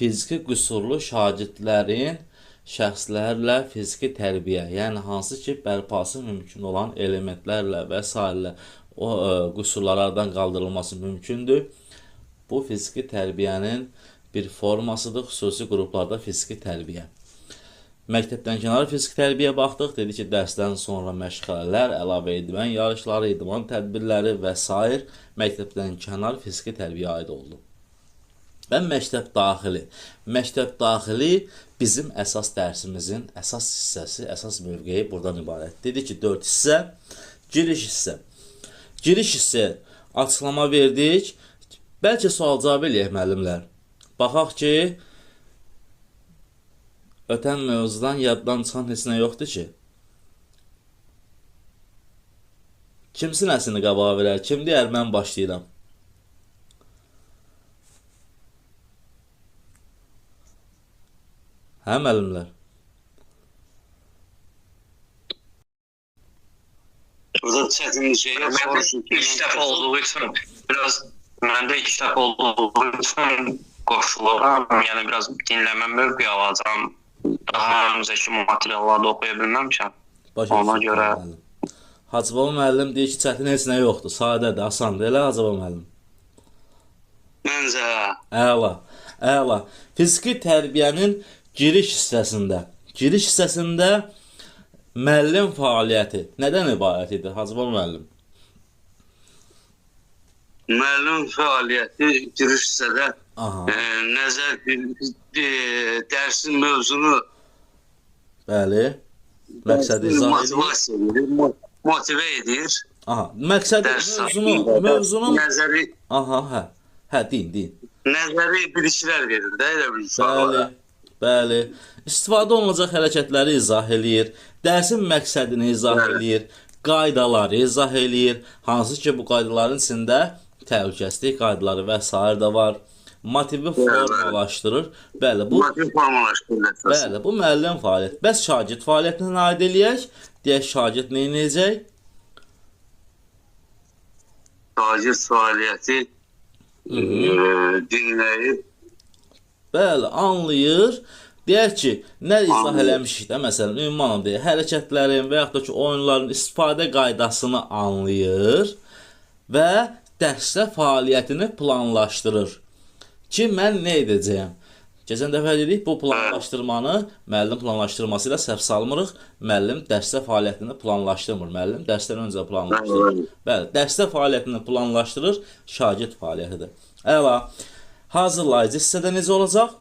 fiziki qüsurlu şagirdlərin şəxslərlə fiziki tərbiyə, yəni hansı ki, bərpası mümkün olan elementlərlə və s. o qüsurlardan qaldırılması mümkündür. Bu fiziki tərbiyənin bir formasıdır, xüsusi qruplarda fiziki tərbiyə. Məktəbdən kənar fiziki tərbiyə baxdıq. Dedi ki, dərsdən sonra məşğələlər, əlavə idman yarışları, idman tədbirləri və s. məktəbdən kənar fiziki tərbiyə aid oldu. Və məktəb daxili. Məktəb daxili bizim əsas dərsimizin əsas hissəsi, əsas mövqeyi buradan ibarət. Dedi ki, 4 hissə, giriş hissə. Giriş hissə açıqlama verdik. Bəlkə sual cavab eləyək müəllimlər. Baxaq ki, ötən mövzudan yaddan çıxan heç nə yoxdur ki. Kim sinəsini qabağa verər? Kim deyər, mən başlayıram? Hə, müəllimlər? Burada çətin bir şey yok. İlk dəfə olduğu üçün məndə ilk dəfə olduğu üçün qoşuluram. Yəni biraz dinləmə mövqeyi alacağam. Daha öncəki materiallarda oxuya bilməmişəm. Ona görə Hacıbaba müəllim deyir ki, çətin heç nə yoxdur. Sadədir, asandır. Elə Hacıbaba müəllim? Məncə. Əla, əla. Fiziki tərbiyənin giriş hissəsində müəllim fəaliyyəti nədən ibarət edir Hacıbaba müəllim? Müəllim fəaliyyəti giriş hissədə nəzər dərsin mövzunu Bəli. Məqsədi izah edir. Motivə edir. Aha, məqsədi mövzunun nəzəri deyin. Nəzəri bilişlər verir də elə bir Bəli, bəli. İstifadə olunacaq hərəkətləri izah eləyir, dərsin məqsədini izah eləyir, qaydaları izah eləyir, hansı ki, bu qaydaların içində təhlükəsizlik qaydaları və s. da var. Motivi formalaşdırır. Bəli, bu müəllim fəaliyyəti. Bəs şagird fəaliyyətinə aid eləyək. Deyək, şagird nə edəcək? Şagird fəaliyyəti dinləyib. Bəli, anlayır. Deyək ki, nə izah eləmişik də, məsələn, ünvanım deyək, hərəkətlərin və yaxud da ki, oyunların istifadə qaydasını anlayır və dərsdə fəaliyyətini planlaşdırır. Ki, mən nə edəcəyəm? Keçən dəfə dedik, bu planlaşdırmanı müəllim planlaşdırması ilə səhv salmırıq. Müəllim dərsdə fəaliyyətini planlaşdırmır. Müəllim dərsdən öncə planlaşdırır. Bəli, dərsdə fəaliyyətini planlaşdırır, şagird fəaliyyətidir. Əla, hazırlayıcı hissədə necə olacaq?